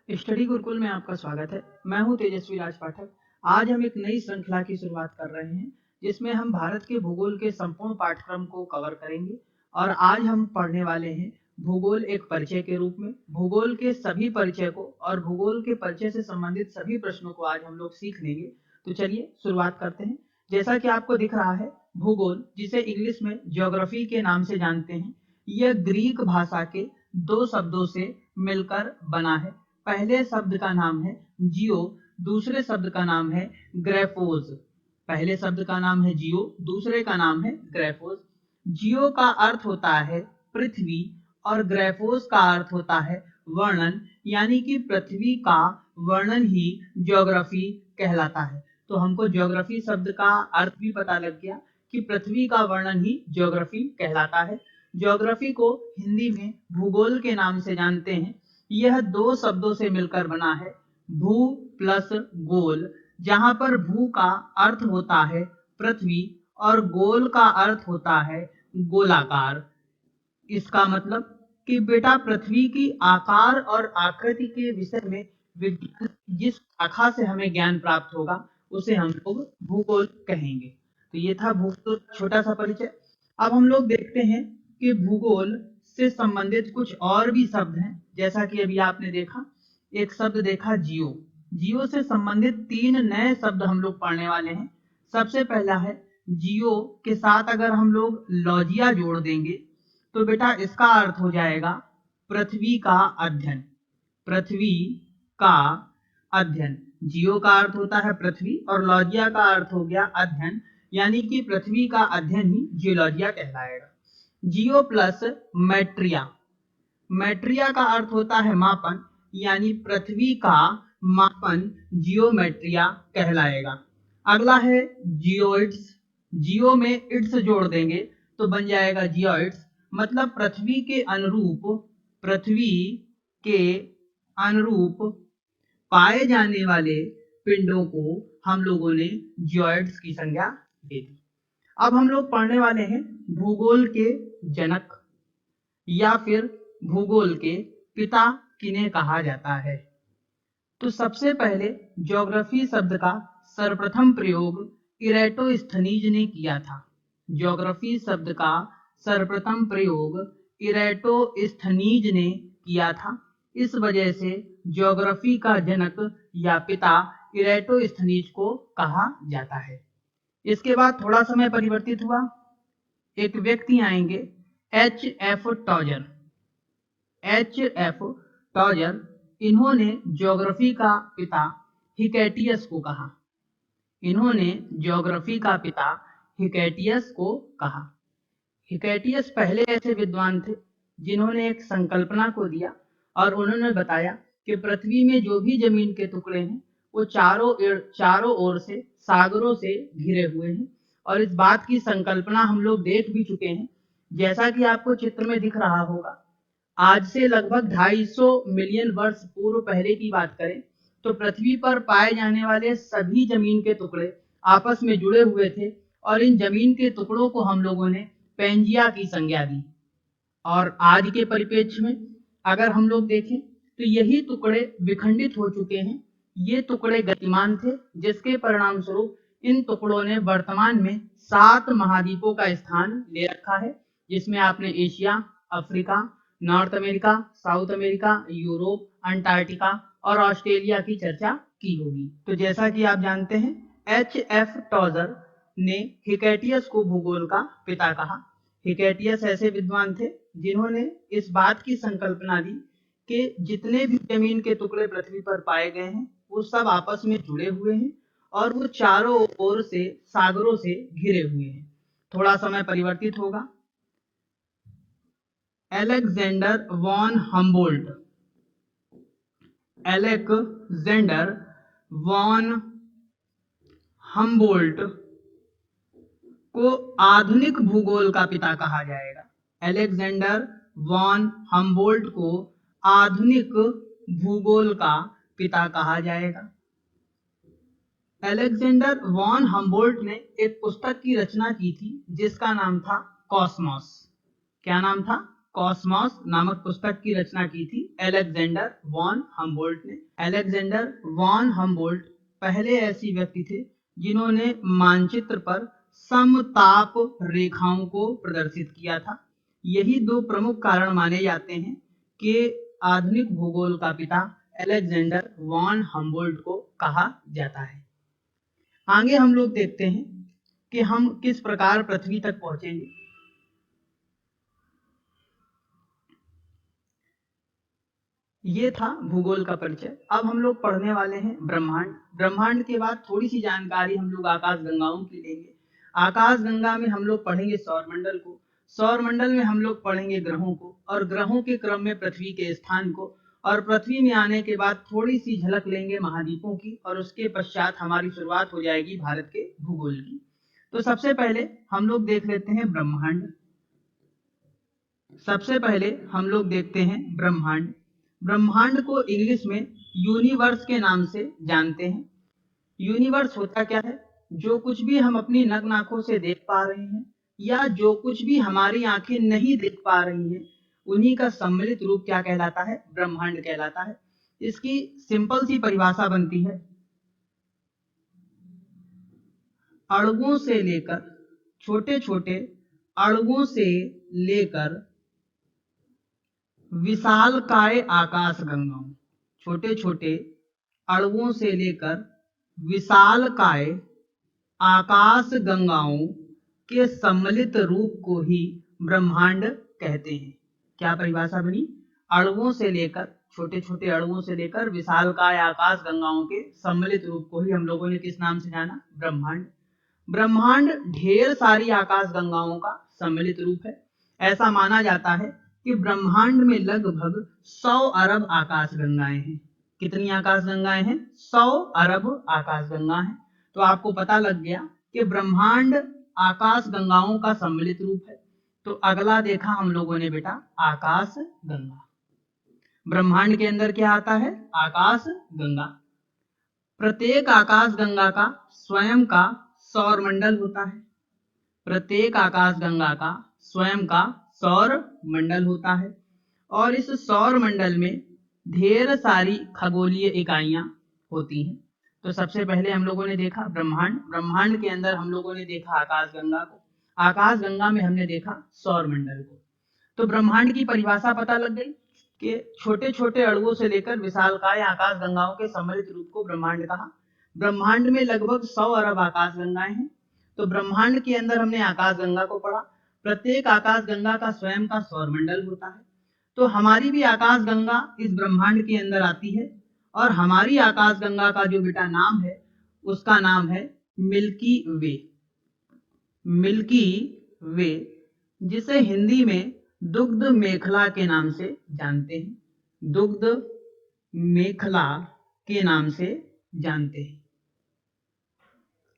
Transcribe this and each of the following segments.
Study Gurukul में आपका स्वागत है। मैं हूं तेजस्वी राज पाठक। आज हम एक नई श्रृंखला की शुरुआत कर रहे हैं जिसमें हम भारत के भूगोल के संपूर्ण पाठ्यक्रम को कवर करेंगे। और आज हम पढ़ने वाले हैं भूगोल एक परिचय के रूप में। भूगोल के सभी परिचय को और भूगोल के परिचय से संबंधित सभी प्रश्नों को आज हम लोग सीख लेंगे। तो चलिए शुरुआत करते हैं। जैसा कि आपको दिख रहा है, भूगोल, जिसे इंग्लिश में ज्योग्राफी के नाम से जानते हैं, यह ग्रीक भाषा के दो शब्दों से मिलकर बना है। पहले शब्द का नाम है जियो, दूसरे शब्द का नाम है ग्रेफोज। पहले शब्द का नाम है जियो, दूसरे का नाम है ग्रेफोज। जियो का अर्थ होता है पृथ्वी और ग्रेफोज का अर्थ होता है वर्णन, यानी कि पृथ्वी का वर्णन ही ज्योग्राफी कहलाता है। तो हमको ज्योग्राफी शब्द का अर्थ भी पता लग गया कि पृथ्वी का वर्णन ही ज्योग्राफी कहलाता है। ज्योग्राफी को हिंदी में भूगोल के नाम से जानते हैं। यह दो शब्दों से मिलकर बना है, भू प्लस गोल, जहां पर भू का अर्थ होता है पृथ्वी और गोल का अर्थ होता है गोलाकार। इसका मतलब कि बेटा पृथ्वी की आकार और आकृति के विषय में विज्ञान जिस शाखा से हमें ज्ञान प्राप्त होगा उसे हम लोग भूगोल कहेंगे। तो ये था भूगोल छोटा सा परिचय। अब हम लोग देखते हैं कि भूगोल से संबंधित कुछ और भी शब्द हैं। जैसा कि अभी आपने देखा, एक शब्द देखा जियो। जियो से संबंधित तीन नए शब्द हम लोग पढ़ने वाले हैं। सबसे पहला है जियो के साथ अगर हम लोग लॉजिया जोड़ देंगे तो बेटा इसका अर्थ हो जाएगा पृथ्वी का अध्ययन। पृथ्वी का अध्ययन, जियो का अर्थ होता है पृथ्वी और लॉजिया का अर्थ हो गया अध्ययन, यानी कि पृथ्वी का अध्ययन ही जियोलॉजिया कहलाएगा। जियो प्लस मैट्रिया, मैट्रिया का अर्थ होता है मापन, यानी पृथ्वी का मापन जियोमेट्रिया कहलाएगा। अगला है जियोइड्स, जियो में इड्स जोड़ देंगे तो बन जाएगा जियोइड्स, मतलब पृथ्वी के अनुरूप, पृथ्वी के अनुरूप पाए जाने वाले पिंडों को हम लोगों ने जियोइड्स की संज्ञा दे दी। अब हम लोग पढ़ने वाले हैं भूगोल के जनक या फिर भूगोल के पिता किन्हें कहा जाता है। तो सबसे पहले ज्योग्राफी शब्द का सर्वप्रथम प्रयोग इरेटोस्थनीज ने किया था। ज्योग्राफी शब्द का सर्वप्रथम प्रयोग इरेटोस्थनीज ने किया था। इस वजह से ज्योग्राफी का जनक या पिता इरेटोस्थनीज को कहा जाता है। इसके बाद थोड़ा समय परिवर्तित हुआ, एक व्यक्ति आएंगे H.F. टॉजर। H.F. टॉजर, इन्होंने ज्योग्राफी का पिता हिकैटियस को कहा। इन्होंने ज्योग्राफी का पिता हिकैटियस को कहा। हिकैटियस पहले ऐसे विद्वान थे जिन्होंने एक संकल्पना को दिया और उन्होंने बताया कि पृथ्वी में जो भी जमीन के टुकड़े हैं वो चारों ओर से सागरों से घिरे हुए हैं। और इस बात की संकल्पना हम लोग देख भी चुके हैं। जैसा कि आपको चित्र में दिख रहा होगा, आज से लगभग 250 मिलियन वर्ष पूर्व पहले की बात करें तो पृथ्वी पर पाए जाने वाले सभी जमीन के टुकड़े आपस में जुड़े हुए थे और इन जमीन के टुकड़ों को हम लोगों ने पेंजिया की संज्ञा दी। और आज के परिप्रेक्ष्य में अगर हम लोग देखें तो यही टुकड़े विखंडित हो चुके हैं। ये टुकड़े गतिमान थे, जिसके परिणाम स्वरूप इन टुकड़ों ने वर्तमान में 7 महाद्वीपों का स्थान ले रखा है, जिसमें आपने Asia, Africa, north America, south America, Europe, Antarctica और ऑस्ट्रेलिया की चर्चा की होगी। तो जैसा कि आप जानते हैं, H.F. टॉजर ने हिकैटियस को भूगोल का पिता कहा। हिकैटियस ऐसे विद्वान थे जिन्होंने इस बात की संकल्पना दी कि जितने भी जमीन के टुकड़े पृथ्वी पर पाए गए हैं वो सब आपस में जुड़े हुए हैं और वो चारों ओर से सागरों से घिरे हुए हैं। थोड़ा समय परिवर्तित होगा। Alexander von Humboldt, Alexander von Humboldt को आधुनिक भूगोल का पिता कहा जाएगा। अलेक्जेंडर वॉन हम्बोल्ट को आधुनिक भूगोल का पिता कहा जाएगा। अलेक्जेंडर वॉन हम्बोल्ट ने एक पुस्तक की रचना की थी जिसका नाम था कॉस्मोस। क्या नाम था? कॉस्मॉस नामक पुस्तक की रचना की थी अलेक्जेंडर वॉन हम्बोल्ट ने। अलेक्जेंडर वॉन हम्बोल्ट पहले ऐसी व्यक्ति थे जिन्होंने मानचित्र पर समताप रेखाओं को प्रदर्शित किया था। यही दो प्रमुख कारण माने जाते हैं कि आधुनिक भूगोल का पिता अलेक्जेंडर वॉन हम्बोल्ट को कहा जाता है। आगे हम लोग देखते हैं कि हम किस प्रकार पृथ्वी तक पहुंचेंगे। ये था भूगोल का परिचय। अब हम लोग पढ़ने वाले हैं ब्रह्मांड। ब्रह्मांड के बाद थोड़ी सी जानकारी हम लोग आकाश गंगाओं की लेंगे। आकाश गंगा में हम लोग पढ़ेंगे सौरमंडल को, सौरमंडल में हम लोग पढ़ेंगे ग्रहों को, और ग्रहों के क्रम में पृथ्वी के स्थान को, और पृथ्वी में आने के बाद थोड़ी सी झलक लेंगे महाद्वीपों की, और उसके पश्चात हमारी शुरुआत हो जाएगी भारत के भूगोल की। तो सबसे पहले हम लोग देख लेते हैं ब्रह्मांड। सबसे पहले हम लोग देखते हैं ब्रह्मांड। ब्रह्मांड को इंग्लिश में यूनिवर्स के नाम से जानते हैं। यूनिवर्स होता क्या है? जो कुछ भी हम अपनी नग्न आंखों से देख पा रहे हैं या जो कुछ भी हमारी आंखें नहीं देख पा रही हैं, उन्हीं का सम्मिलित रूप क्या कहलाता है? ब्रह्मांड कहलाता है। इसकी सिंपल सी परिभाषा बनती है, अणुओं से लेकर, छोटे छोटे अणुओं से लेकर विशालकाय आकाश गंगाओं, छोटे छोटे अणुओं से लेकर विशालकाय आकाश गंगाओं के सम्मिलित रूप को ही ब्रह्मांड कहते हैं। क्या परिभाषा बनी? अणुओं से लेकर, छोटे छोटे अणुओं से लेकर विशालकाय आकाश गंगाओं के सम्मिलित रूप को ही हम लोगों ने किस नाम से जाना? ब्रह्मांड। ब्रह्मांड ढेर सारी आकाश गंगाओं का सम्मिलित रूप है। ऐसा माना जाता है कि ब्रह्मांड में लगभग 100 अरब आकाश गंगाएं हैं। कितनी आकाश गंगाएं हैं? 100 अरब आकाश गंगा हैं। तो आपको पता लग गया कि ब्रह्मांड आकाश गंगाओं का सम्मिलित रूप है। तो अगला देखा हम लोगों ने बेटा आकाश गंगा। ब्रह्मांड के अंदर क्या आता है? आकाश गंगा। प्रत्येक आकाश गंगा का स्वयं का सौर मंडल होता है। प्रत्येक आकाश गंगा का स्वयं का सौर मंडल होता है, और इस सौर मंडल में ढेर सारी खगोलीय इकाइयां होती हैं। तो सबसे पहले हम लोगों ने देखा ब्रह्मांड। ब्रह्मांड के अंदर हम लोगों ने देखा आकाश गंगा को, आकाश गंगा में हमने देखा सौर मंडल को। तो ब्रह्मांड की परिभाषा पता लग गई कि छोटे छोटे अणुओं से लेकर विशालकाय आकाश गंगाओं के सम्मिलित रूप को ब्रह्मांड कहा। ब्रह्मांड में लगभग 100 अरब आकाश गंगाएं हैं। तो ब्रह्मांड के अंदर हमने आकाश गंगा को पढ़ा। प्रत्येक आकाश गंगा का स्वयं का सौरमंडल होता है। तो हमारी भी आकाश गंगा इस ब्रह्मांड के अंदर आती है, और हमारी आकाश गंगा का जो बेटा नाम है उसका नाम है मिल्की वे। मिल्की वे, जिसे हिंदी में दुग्ध मेखला के नाम से जानते हैं। दुग्ध मेखला के नाम से जानते हैं।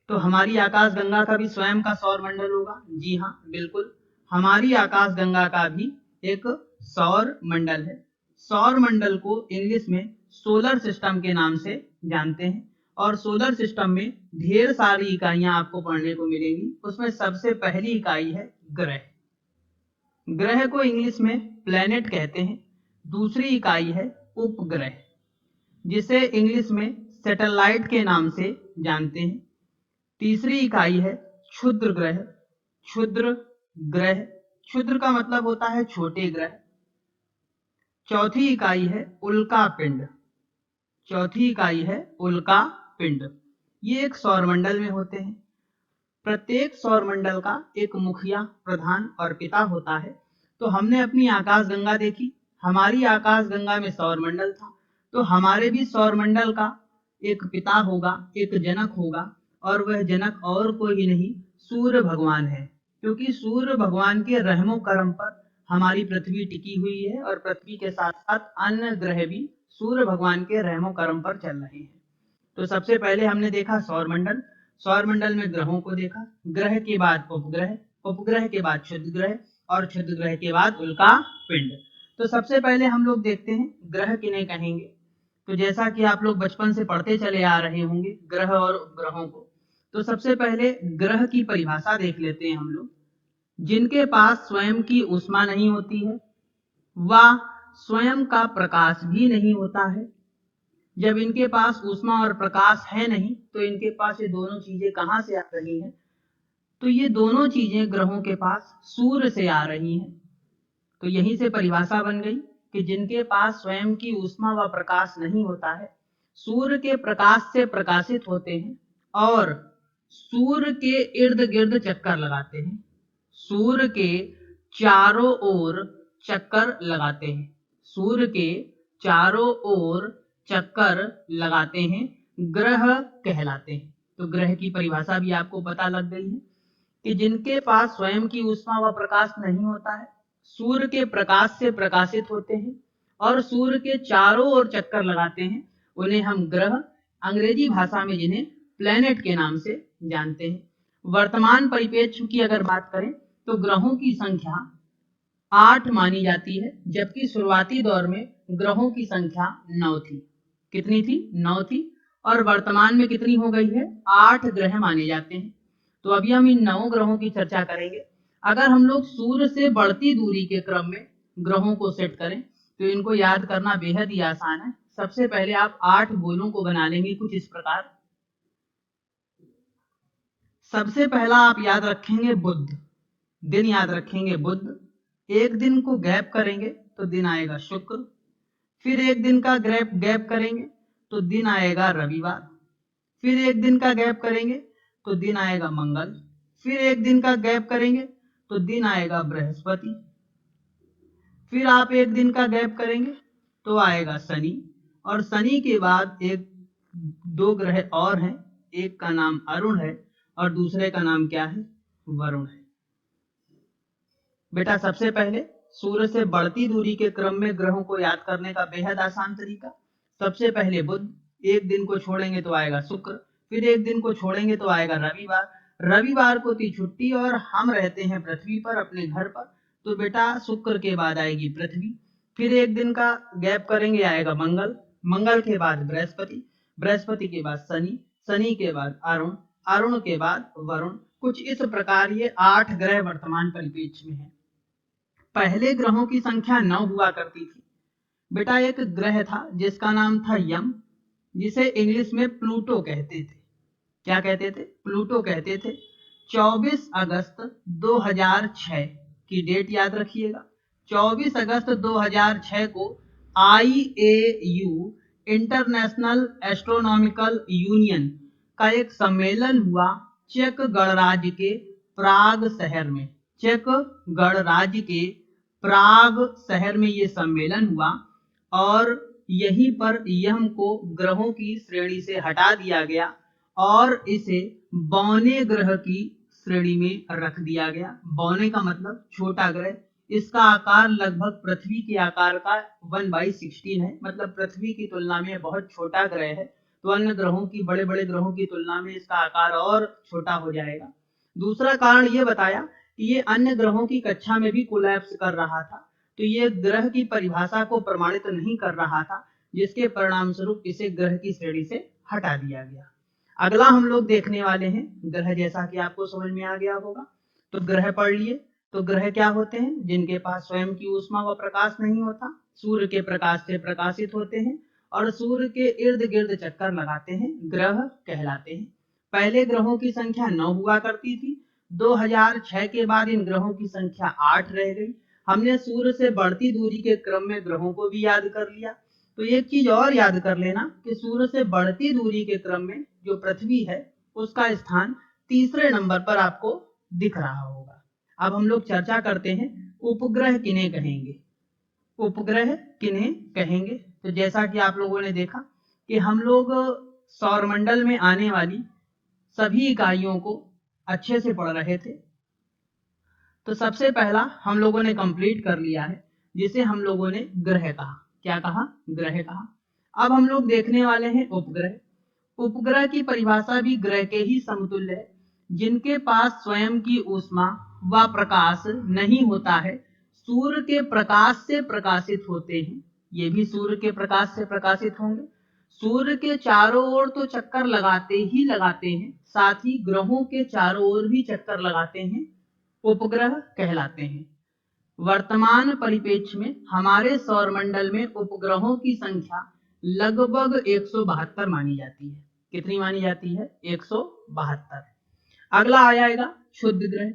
तो हमारी आकाश गंगा का भी स्वयं का सौर मंडल होगा। जी हाँ, बिल्कुल, हमारी आकाश गंगा का भी एक सौर मंडल है। सौर मंडल को इंग्लिश में सोलर सिस्टम के नाम से जानते हैं, और सोलर सिस्टम में ढेर सारी इकाइयां आपको पढ़ने को मिलेंगी। उसमें सबसे पहली इकाई है ग्रह। ग्रह को इंग्लिश में प्लैनेट कहते हैं। दूसरी इकाई है उपग्रह, जिसे इंग्लिश में सैटेलाइट के नाम से जानते हैं। तीसरी इकाई है क्षुद्र ग्रह। क्षुद्र ग्रह, क्षुद्र का मतलब होता है छोटे ग्रह। चौथी इकाई है उल्का पिंड। चौथी इकाई है उल्का पिंड। ये एक सौरमंडल में होते हैं। प्रत्येक सौरमंडल का एक मुखिया, प्रधान और पिता होता है। तो हमने अपनी आकाश गंगा देखी। हमारी आकाश गंगा में सौरमंडल था, तो हमारे भी सौरमंडल का एक पिता होगा, एक जनक होगा, और वह जनक और कोई नहीं, सूर्य भगवान है। क्योंकि सूर्य भगवान के रहमो करम पर हमारी पृथ्वी टिकी हुई है, और पृथ्वी के साथ साथ अन्य ग्रह भी सूर्य भगवान के रहमो करम पर चल रहे हैं। तो सबसे पहले हमने देखा सौरमंडल। सौरमंडल में ग्रहों को देखा। ग्रह के बाद उपग्रह, उपग्रह के बाद क्षुद्र ग्रह, और क्षुद्र ग्रह के बाद उल्का पिंड। तो सबसे पहले हम लोग देखते हैं ग्रह किन्हें कहेंगे। तो जैसा कि आप लोग बचपन से पढ़ते चले आ रहे होंगे ग्रह और उपग्रहों को, तो सबसे पहले ग्रह की परिभाषा देख लेते हैं हम लोग। जिनके पास स्वयं की ऊष्मा नहीं होती है, व स्वयं का प्रकाश भी नहीं होता है। जब इनके पास ऊष्मा और प्रकाश है नहीं तो इनके पास ये दोनों चीजें कहां से आ रही हैं? तो ये दोनों चीजें ग्रहों के पास सूर्य से आ रही हैं। तो यहीं से परिभाषा बन गई कि जिनके पास स्वयं की ऊष्मा व प्रकाश नहीं होता है, सूर्य के प्रकाश से प्रकाशित होते हैं और सूर्य के इर्द गिर्द चक्कर लगाते हैं, सूर्य के चारों ओर चक्कर लगाते हैं, सूर्य के चारों ओर चक्कर लगाते हैं, ग्रह कहलाते हैं। तो ग्रह की परिभाषा भी आपको पता लग गई है कि जिनके पास स्वयं की ऊष्मा व प्रकाश नहीं होता है, सूर्य के प्रकाश से प्रकाशित होते हैं और सूर्य के चारों ओर चक्कर लगाते हैं, उन्हें हम ग्रह, अंग्रेजी भाषा में जिन्हें प्लैनेट के नाम से जानते हैं। वर्तमान परिप्रेक्ष्य की अगर बात करें तो ग्रहों की संख्या 8 मानी जाती है, जबकि शुरुआती दौर में ग्रहों की संख्या 9 थी। कितनी थी? 9 थी। और वर्तमान में कितनी हो गई है? 8 ग्रह माने जाते हैं। तो अभी हम इन 9 ग्रहों की चर्चा करेंगे। अगर हम लोग सूर्य से बढ़ती दूरी के क्रम में ग्रहों को सेट करें तो इनको याद करना बेहद ही आसान है। सबसे पहले आप 8 गोलों को बना लेंगे कुछ इस प्रकार। सबसे पहला आप याद रखेंगे बुध, दिन याद रखेंगे बुध। एक दिन को गैप करेंगे तो दिन आएगा शुक्र, फिर एक दिन का गैप करेंगे तो दिन आएगा रविवार, फिर एक दिन का गैप करेंगे तो दिन आएगा मंगल, फिर एक दिन का गैप करेंगे तो दिन आएगा बृहस्पति, फिर आप एक दिन का गैप करेंगे तो आएगा शनि, और शनि के बाद एक 2 ग्रह और हैं, एक का नाम अरुण है और दूसरे का नाम क्या है? वरुण है। बेटा सबसे पहले सूर्य से बढ़ती दूरी के क्रम में ग्रहों को याद करने का बेहद आसान तरीका। सबसे पहले बुध, एक दिन को छोड़ेंगे तो आएगा शुक्र, फिर एक दिन को छोड़ेंगे तो आएगा रविवार, रविवार को थी छुट्टी और हम रहते हैं पृथ्वी पर अपने घर पर, तो बेटा शुक्र के बाद आएगी पृथ्वी, फिर एक दिन का गैप करेंगे आएगा मंगल, मंगल के बाद बृहस्पति, बृहस्पति के बाद शनि, शनि के बाद अरुण, अरुण के बाद वरुण। कुछ इस प्रकार ये 8 ग्रह वर्तमान परिप्रेक्ष्य में है। पहले ग्रहों की संख्या 9 हुआ करती थी। बेटा एक ग्रह था जिसका नाम था यम, जिसे इंग्लिश में प्लूटो कहते थे। क्या कहते थे? प्लूटो कहते थे। 24 अगस्त 2006 की डेट याद रखिएगा। 24 अगस्त 2006 को IAU इंटरनेशनल एस्ट्रोनॉमिकल यूनियन का एक सम्मेलन हुआ चेक गणराज्य के प्राग शहर में। चेक गणराज्य के प्राग शहर में ये सम्मेलन हुआ और यहीं पर यम को ग्रहों की श्रेणी से हटा दिया गया और इसे बौने ग्रह की श्रेणी में रख दिया गया। बौने का मतलब छोटा ग्रह। इसका आकार लगभग पृथ्वी के आकार का 1/16 है, मतलब पृथ्वी की तुलना में बहुत छोटा ग्रह है। तो अन्य ग्रहों की, बड़े बड़े ग्रहों की तुलना में इसका आकार और छोटा हो जाएगा। दूसरा कारण ये बताया कि ये अन्य ग्रहों की कक्षा में भी कोलैप्स कर रहा था, तो ये ग्रह की परिभाषा को प्रमाणित नहीं कर रहा था, जिसके परिणाम स्वरूप इसे ग्रह की श्रेणी से हटा दिया गया। अगला हम लोग देखने वाले हैं ग्रह, जैसा कि आपको समझ में आ गया होगा। तो ग्रह पढ़ लिए। तो ग्रह क्या होते हैं? जिनके पास स्वयं की ऊष्मा व प्रकाश नहीं होता, सूर्य के प्रकाश से प्रकाशित होते हैं और सूर्य के इर्द गिर्द चक्कर लगाते हैं, ग्रह कहलाते हैं। पहले ग्रहों की संख्या 9 हुआ करती थी। 2006 के बाद इन ग्रहों की संख्या 8 रह गई। हमने सूर्य से बढ़ती दूरी के क्रम में ग्रहों को भी याद कर लिया। तो एक चीज और याद कर लेना कि सूर्य से बढ़ती दूरी के क्रम में जो पृथ्वी है उसका स्थान तीसरे नंबर पर आपको दिख रहा होगा। अब हम लोग चर्चा करते हैं उपग्रह किन्हें कहेंगे। उपग्रह किन्हें कहेंगे? तो जैसा कि आप लोगों ने देखा कि हम लोग सौरमंडल में आने वाली सभी इकाइयों को अच्छे से पढ़ रहे थे। तो सबसे पहला हम लोगों ने कंप्लीट कर लिया है, जिसे हम लोगों ने ग्रह कहा। क्या कहा? ग्रह कहा। अब हम लोग देखने वाले हैं उपग्रह। उपग्रह की परिभाषा भी ग्रह के ही समतुल्य है, जिनके पास स्वयं की ऊष्मा व प्रकाश नहीं होता है, सूर्य के प्रकाश से प्रकाशित होते हैं। ये भी सूर्य के प्रकाश से प्रकाशित होंगे। सूर्य के चारों ओर तो चक्कर लगाते ही लगाते हैं, साथ ही ग्रहों के चारों ओर भी चक्कर लगाते हैं, उपग्रह कहलाते हैं। वर्तमान परिप्रेक्ष्य में हमारे सौरमंडल में उपग्रहों की संख्या लगभग 172 मानी जाती है। कितनी मानी जाती है? 172। अगला आ जाएगा क्षुद्र ग्रह।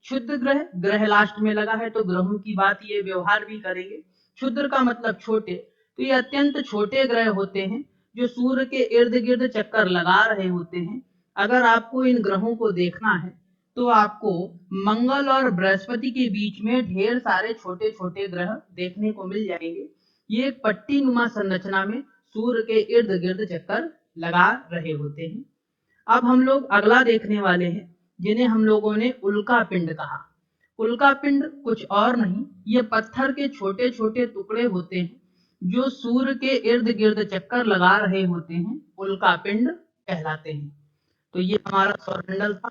क्षुद्र ग्रह, ग्रह लास्ट में लगा है तो ग्रहों की बात ये व्यवहार भी करेंगे। क्षुद्र का मतलब छोटे, तो ये अत्यंत छोटे ग्रह होते हैं जो सूर्य के इर्द गिर्द चक्कर लगा रहे होते हैं। अगर आपको इन ग्रहों को देखना है तो आपको मंगल और बृहस्पति के बीच में ढेर सारे छोटे छोटे ग्रह देखने को मिल जाएंगे। ये एक पट्टी नुमा संरचना में सूर्य के इर्द गिर्द चक्कर लगा रहे होते हैं। अब हम लोग अगला देखने वाले हैं जिन्हें हम लोगों ने उल्का पिंड कहा। उल्का पिंड कुछ और नहीं, ये पत्थर के छोटे छोटे टुकड़े होते हैं जो सूर्य के इर्द गिर्द चक्कर लगा रहे होते हैं, उल्का पिंड कहलाते हैं। तो ये हमारा सौरमंडल था।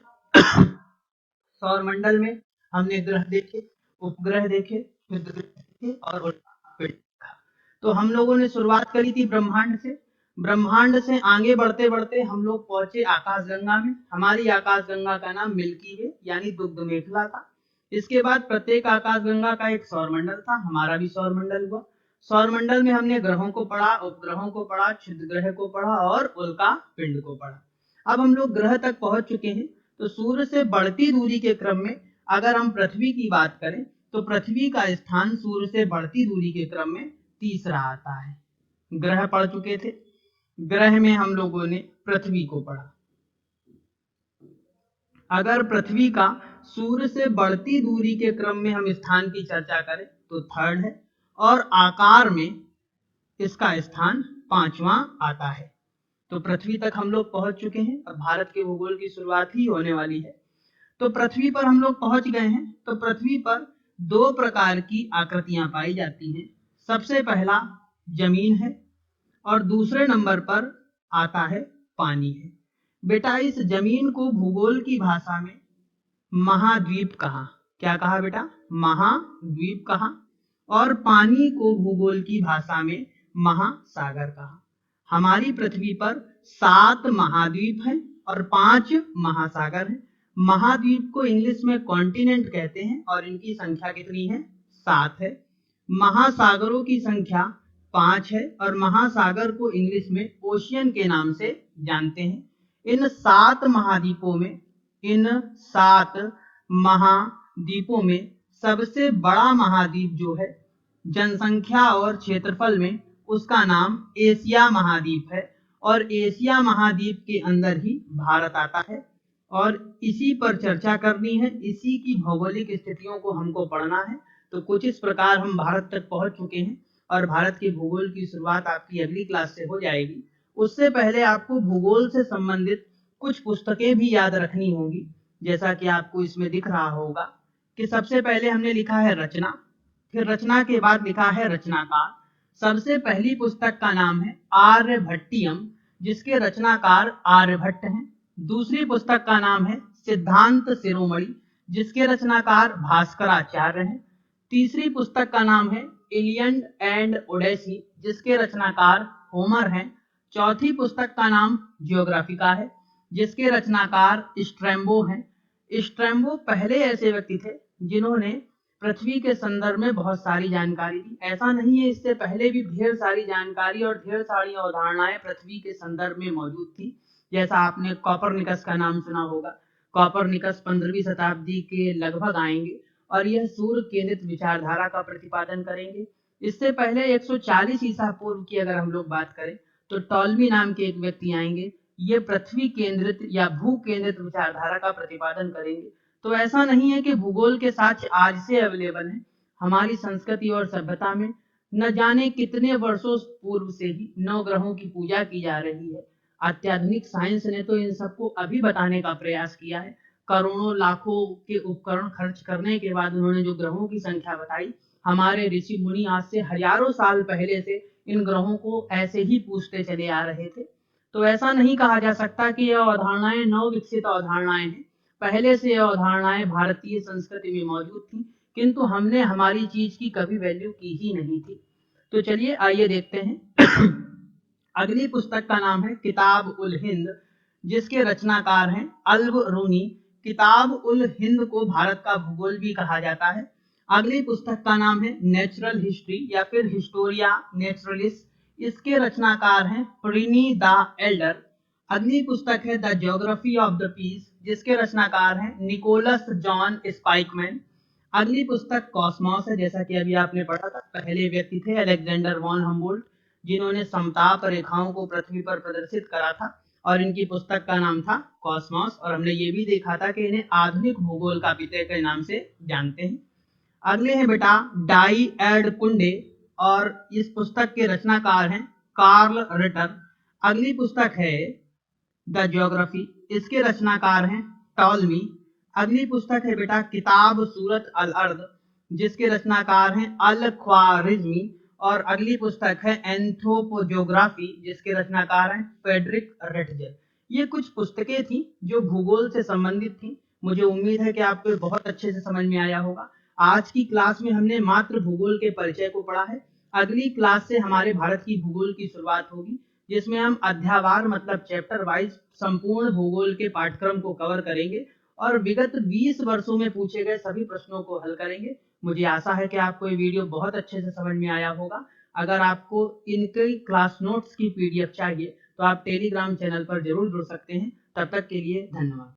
सौरमंडल में हमने ग्रह देखे, उपग्रह देखे, क्षुद्र ग्रह देखे और उल्का पिंड देखा। तो हम लोगों ने शुरुआत करी थी ब्रह्मांड से। ब्रह्मांड से आगे बढ़ते बढ़ते हम लोग पहुंचे आकाशगंगा में। हमारी आकाशगंगा का नाम मिल्की वे यानी दुग्ध मेखला था। इसके बाद प्रत्येक आकाशगंगा का एक सौरमंडल था, हमारा भी सौरमंडल हुआ। सौरमंडल में हमने ग्रहों को पढ़ा, उपग्रहों को पढ़ा, क्षुद्र ग्रह को पढ़ा और उल्का पिंड को पढ़ा। अब हम लोग ग्रह तक पहुंच चुके हैं। तो सूर्य से बढ़ती दूरी के क्रम में अगर हम पृथ्वी की बात करें तो पृथ्वी का स्थान सूर्य से बढ़ती दूरी के क्रम में तीसरा आता है। ग्रह पढ़ चुके थे, ग्रह में हम लोगों ने पृथ्वी को पढ़ा। अगर पृथ्वी का सूर्य से बढ़ती दूरी के क्रम में हम स्थान की चर्चा करें तो थर्ड है और आकार में इसका स्थान पांचवा आता है। तो पृथ्वी तक हम लोग पहुंच चुके हैं। अब भारत के भूगोल की शुरुआत ही होने वाली है। तो पृथ्वी पर हम लोग पहुंच गए हैं। तो पृथ्वी पर दो प्रकार की आकृतियां पाई जाती हैं। सबसे पहला जमीन है और दूसरे नंबर पर आता है पानी है। बेटा इस जमीन को भूगोल की भाषा में महाद्वीप कहा। क्या कहा बेटा? महाद्वीप कहा। और पानी को भूगोल की भाषा में महासागर कहा। हमारी पृथ्वी पर 7 महाद्वीप हैं और 5 महासागर हैं। महाद्वीप को इंग्लिश में कॉन्टिनेंट कहते हैं और इनकी संख्या कितनी है? 7 है। महासागरों की संख्या 5 है और महासागर को इंग्लिश में ओशियन के नाम से जानते हैं। इन 7 महाद्वीपों में सबसे बड़ा महाद्वीप जो है जनसंख्या और क्षेत्रफल में, उसका नाम एशिया महाद्वीप है और एशिया महाद्वीप के अंदर ही भारत आता है और इसी पर चर्चा करनी है। इसी की भौगोलिक स्थितियों को हमको पढ़ना है। तो कुछ इस प्रकार हम भारत तक पहुंच चुके हैं और भारत के भूगोल की शुरुआत आपकी अगली क्लास से हो जाएगी। उससे पहले आपको भूगोल से संबंधित कुछ पुस्तकें भी याद रखनी होंगी। जैसा कि आपको इसमें दिख रहा होगा कि सबसे पहले हमने लिखा है रचना, फिर रचना के बाद लिखा है रचनाकार। सबसे पहली पुस्तक का नाम है आर्यभट्टियम, जिसके रचनाकार आर्यभट्ट हैं। दूसरी पुस्तक का नाम है सिद्धांत शिरोमणि, जिसके रचनाकार भास्कराचार्य हैं। तीसरी पुस्तक का नाम है इलियड एंड ओडेसी, जिसके रचनाकार होमर हैं। चौथी पुस्तक का नाम जियोग्राफिका है, जिसके रचनाकार स्ट्रैम्बो हैं। स्ट्रैम्बो पहले ऐसे व्यक्ति थे जिन्होंने पृथ्वी के संदर्भ में बहुत सारी जानकारी दी। ऐसा नहीं है, इससे पहले भी ढेर सारी जानकारी और ढेर सारी अवधारणाएं पृथ्वी के संदर्भ में मौजूद थी। जैसा आपने कॉपरनिकस का नाम सुना होगा। कॉपरनिकस 15वीं शताब्दी के लगभग आएंगे और यह सूर्य केंद्रित विचारधारा का प्रतिपादन करेंगे। इससे पहले 140 ईसा पूर्व की अगर हम लोग बात करें तो टॉलमी नाम के एक व्यक्ति आएंगे। ये पृथ्वी केंद्रित या भू केंद्रित विचारधारा का प्रतिपादन करेंगे। तो ऐसा नहीं है कि भूगोल के साक्ष्य आज से अवेलेबल हैं। हमारी संस्कृति और सभ्यता में न जाने कितने वर्षों पूर्व से ही 9 ग्रहों की पूजा की जा रही है। अत्याधुनिक साइंस ने तो इन सबको अभी बताने का प्रयास किया है। करोड़ों लाखों के उपकरण खर्च करने के बाद उन्होंने जो ग्रहों की संख्या बताई, हमारे ऋषि मुनि आज से हजारों साल पहले से इन ग्रहों को ऐसे ही पूछते चले आ रहे थे। तो ऐसा नहीं कहा जा सकता कि यह अवधारणाएं नव विकसित अवधारणाएं हैं। पहले से यह अवधारणाएं भारतीय संस्कृति में मौजूद थी, किंतु हमने हमारी चीज की कभी वैल्यू की ही नहीं थी। तो चलिए आइए देखते हैं। अगली पुस्तक का नाम है किताब उल हिंद, जिसके रचनाकार हैं अल्ब रूनी। किताब उल हिंद को भारत का भूगोल भी कहा जाता है अगली पुस्तक का नाम है नेचुरल हिस्ट्री या फिर हिस्टोरिया नेचुरलिस। इसके रचनाकार हैं प्लिनी द एल्डर। अगली पुस्तक है the geography of the peace, जिसके रचनाकार हैं निकोलस जॉन स्पाइकमैन। अगली पुस्तक कॉस्मॉस है, जैसा कि अभी आपने पढ़ा था। पहले व्यक्ति थे अलेक्जेंडर वॉन हम्बोल्ट, जिन्होंने समताप रेखाओं को पृथ्वी पर प्रदर्शित करा था, और इनकी पुस्तक का नाम था कॉस्मॉस। और हमने ये भी देखा था कि इन्हें आधुनिक भूगोल का पिता के नाम से जानते हैं। अगले हैं बेटा डाई एड कुंडे, और इस पुस्तक के रचनाकार हैं कार्ल रिटर। अगली पुस्तक है द ज्योग्राफी, इसके रचनाकार हैं टॉलमी। अगली पुस्तक है बेटा किताब सूरत अल अर्द, जिसके रचनाकार हैं अल ख्वारिज्मी। और अगली पुस्तक है एंथ्रोपोजोग्राफी, जिसके रचनाकार हैं फेडरिक रेटजर। ये कुछ पुस्तकें थी जो भूगोल से संबंधित थी। मुझे उम्मीद है कि आपको बहुत अच्छे से समझ में आया होगा। आज की क्लास में हमने मात्र भूगोल के परिचय को पढ़ा है। अगली क्लास से हमारे भारत की भूगोल की शुरुआत होगी, जिसमें हम अध्यावार मतलब चैप्टर वाइज संपूर्ण भूगोल के पाठ्यक्रम को कवर करेंगे और विगत 20 वर्षों में पूछे गए सभी प्रश्नों को हल करेंगे। मुझे आशा है कि आपको ये वीडियो बहुत अच्छे से समझ में आया होगा। अगर आपको इनके क्लास नोट्स की PDF चाहिए तो आप टेलीग्राम चैनल पर जरूर जुड़ सकते हैं। तब तक के लिए धन्यवाद।